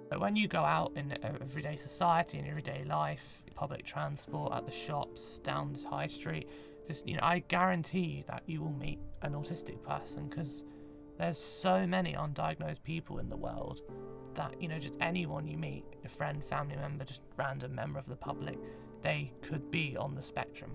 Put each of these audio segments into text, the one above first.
But when you go out in everyday society and everyday life, public transport, at the shops, down the high street, I guarantee you that you will meet an autistic person, because there's so many undiagnosed people in the world that, just anyone you meet, a friend, family member, just random member of the public, they could be on the spectrum.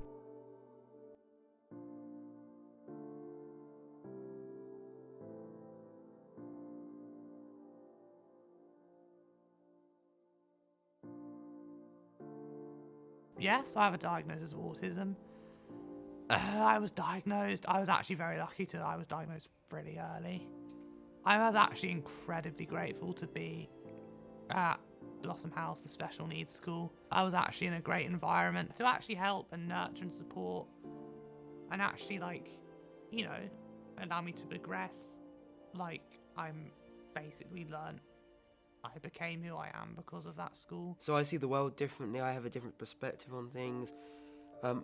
Yes, I have a diagnosis of autism. I was actually very lucky I was diagnosed really early. I was actually incredibly grateful to be at Blossom House, the special needs school. I was actually in a great environment to actually help and nurture and support and actually allow me to progress. I'm basically learned. I became who I am because of that school. So I see the world differently. I have a different perspective on things. I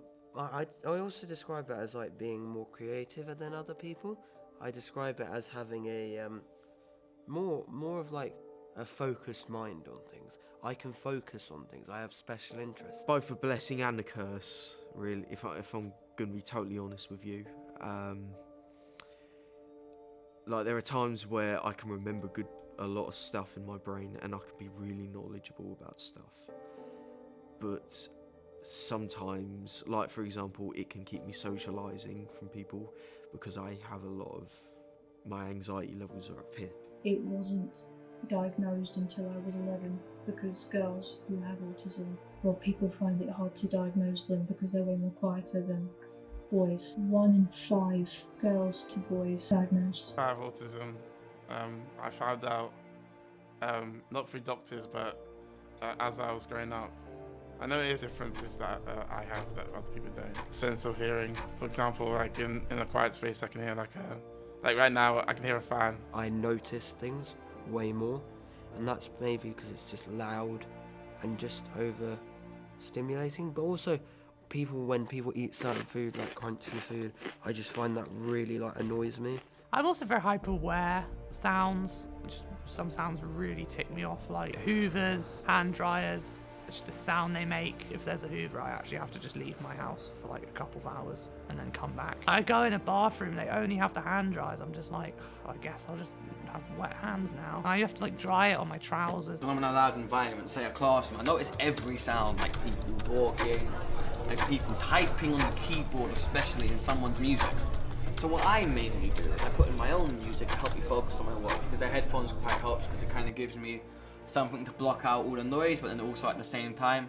also describe it as being more creative than other people. I describe it as having a more of a focused mind on things. I can focus on things. I have special interests. Both a blessing and a curse, really. If I'm going to be totally honest with you, there are times where I can remember a lot of stuff in my brain and I can be really knowledgeable about stuff. But sometimes, for example, it can keep me socialising from people because I have a lot of my anxiety levels are up here. It wasn't diagnosed until I was 11 because girls who have autism, people find it hard to diagnose them because they're way more quieter than boys. 1 in 5 girls to boys diagnosed. I have autism. I found out, not through doctors, but as I was growing up. I know there's differences that I have that other people don't. Sense of hearing, for example, in a quiet space, I can hear right now, I can hear a fan. I notice things way more, and that's maybe because it's just loud and just over-stimulating, but also when people eat certain food, like crunchy food, I just find that really annoys me. I'm also very hyper-aware. Sounds, some sounds really tick me off, like hoovers, hand dryers, just the sound they make. If there's a hoover, I actually have to just leave my house for a couple of hours and then come back. I go in a bathroom, they only have the hand dryers. I'm just I guess I'll just have wet hands now. I have to dry it on my trousers. When I'm in a loud environment, say a classroom, I notice every sound, people walking, people typing on the keyboard, especially in someone's music. So what I mainly do is I put in my own music to help me focus on my work, because the headphones quite helps because it kind of gives me something to block out all the noise, but then also at the same time,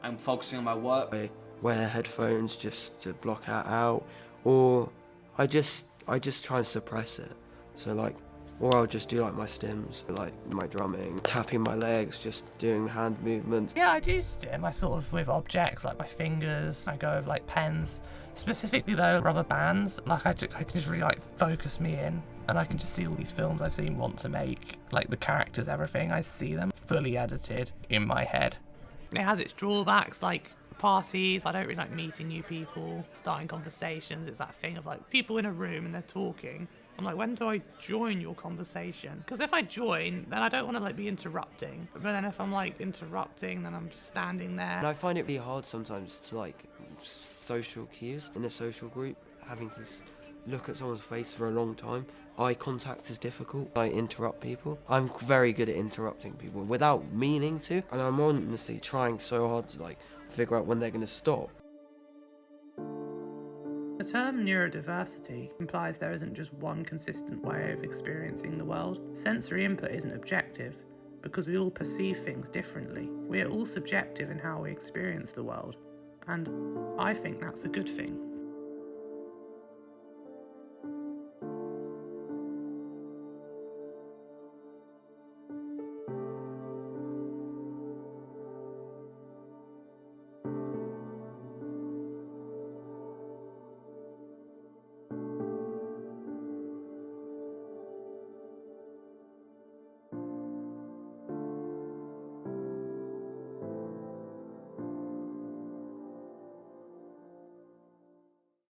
I'm focusing on my work. I wear headphones just to block that out, or I just try and suppress it. So or I'll just do my stims, my drumming, tapping my legs, just doing hand movements. Yeah, I do stim. I with objects like my fingers. I go with pens. Specifically though, rubber bands. I can just really focus me in, and I can just see all these films I've seen want to make, the characters, everything. I see them fully edited in my head. It has its drawbacks, parties. I don't really like meeting new people, starting conversations. It's that thing of people in a room and they're talking. I'm when do I join your conversation? Because if I join, then I don't want to be interrupting. But then if I'm interrupting, then I'm just standing there. And I find it really hard sometimes to social cues in a social group, having to look at someone's face for a long time. Eye contact is difficult. I interrupt people. I'm very good at interrupting people without meaning to, and I'm honestly trying so hard to figure out when they're going to stop. The term neurodiversity implies there isn't just one consistent way of experiencing the world. Sensory input isn't objective, because we all perceive things differently. We are all subjective in how we experience the world, and I think that's a good thing.